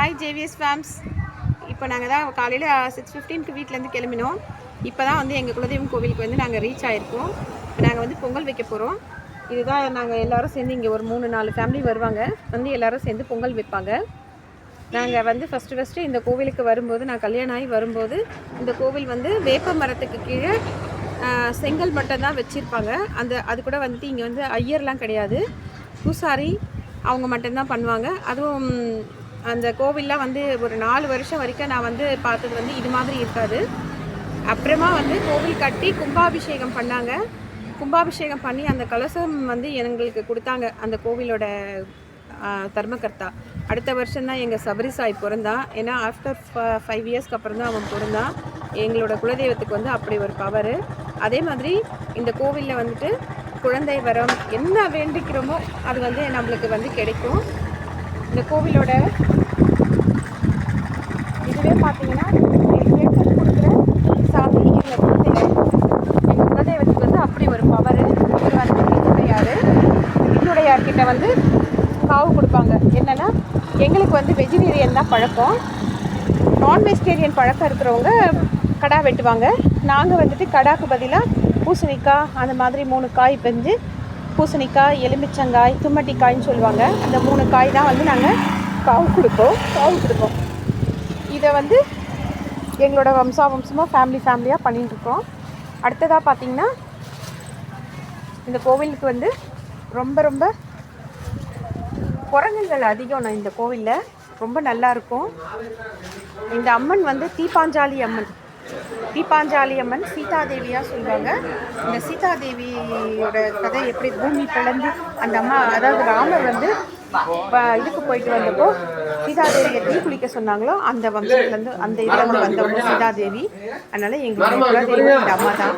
Hi JVS ஃபேம்ஸ். இப்போ நாங்கள் தான் காலையில் 6:15க்கு வீட்டிலேருந்து கிளம்பினோம். இப்போ தான் வந்து எங்கள் குலதெய்வம் கோவிலுக்கு வந்து நாங்கள் ரீச் ஆகிருக்கோம். இப்போ நாங்கள் வந்து பொங்கல் வைக்க போகிறோம். இதுதான் நாங்கள் எல்லோரும் சேர்ந்து இங்கே ஒரு 3-4 ஃபேமிலி வருவாங்க, வந்து எல்லோரும் சேர்ந்து பொங்கல் வைப்பாங்க. நாங்கள் வந்து ஃபஸ்ட்டு இந்த கோவிலுக்கு வரும்போது, நான் கல்யாணம் ஆகி வரும்போது இந்த கோவில் வந்து வேப்ப மரத்துக்கு கீழே செங்கல் மட்டும் தான் வச்சுருப்பாங்க. அது கூட வந்துட்டு இங்கே வந்து ஐயர்லாம் கிடையாது, பூசாரி அவங்க மட்டும்தான் பண்ணுவாங்க. அதுவும் அந்த கோவில்லாம் வந்து ஒரு 4 வருஷம் வரைக்கும் நான் வந்து பார்த்தது வந்து இது மாதிரி இருக்காது. அப்புறமா வந்து கோவில் கட்டி கும்பாபிஷேகம் பண்ணாங்க. கும்பாபிஷேகம் பண்ணி அந்த கலசம் வந்து எங்களுக்கு கொடுத்தாங்க அந்த கோவிலோட தர்மகர்த்தா. அடுத்த வருஷம்தான் எங்கள் சபரிசாய் பிறந்தான். ஏன்னா ஆஃப்டர் 5 இயர்ஸ்க்கு அப்புறம் தான் அவன் பிறந்தான். எங்களோட குலதெய்வத்துக்கு வந்து அப்படி ஒரு பவர். அதே மாதிரி இந்த கோவிலில் வந்துட்டு குழந்தை வரம் என்ன வேண்டிக்கிறோமோ அது வந்து நம்மளுக்கு வந்து கிடைக்கும். இந்த கோவிலோட இதுவே பார்த்தீங்கன்னா கொடுக்குற சாமி எங்கள் குலதெய்வத்துக்கு வந்து அப்படி ஒரு பவர். இது வந்து வில்லுடையார்கிட்ட வந்து காவு கொடுப்பாங்க. என்னென்னா எங்களுக்கு வந்து வெஜிடேரியன் தான் பழக்கம். நான் வெஜிடேரியன் பழக்கம் இருக்கிறவங்க கடா வெட்டுவாங்க. நாங்கள் வந்துட்டு கடாக்கு பதிலாக பூசணிக்காய் அந்த மாதிரி 3 காய் பெஞ்சு, பூசணிக்காய், எலுமிச்சங்காய், தும்மட்டிக்காய்ன்னு சொல்லுவாங்க, அந்த 3 காய் தான் வந்து நாங்கள் காவு கொடுப்போம். இதை வந்து எங்களோட வம்சமாக ஃபேமிலியாக பண்ணிட்டுருக்கோம். அடுத்ததாக பார்த்திங்கன்னா இந்த கோவிலுக்கு வந்து ரொம்ப குரங்குகள் அதிகம். இந்த கோவிலில் ரொம்ப நல்லாயிருக்கும். இந்த அம்மன் வந்து தீப்பாஞ்சாலி அம்மன் சீதாதேவியாக சொல்லுவாங்க. இந்த சீதாதேவியோட கதை எப்படி பூமி பிளந்து அந்த அம்மா, அதாவது ராமர் வந்து இதுக்கு போயிட்டு வந்தப்போ சீதாதேவியை தீ குளிக்க சொன்னாங்களோ அந்த வம்சத்துலேருந்து, அந்த இதுலேருந்து வந்தவங்க சீதாதேவி. அதனால் எங்களுடைய குலதெய்வம் இந்த அம்மா தான்.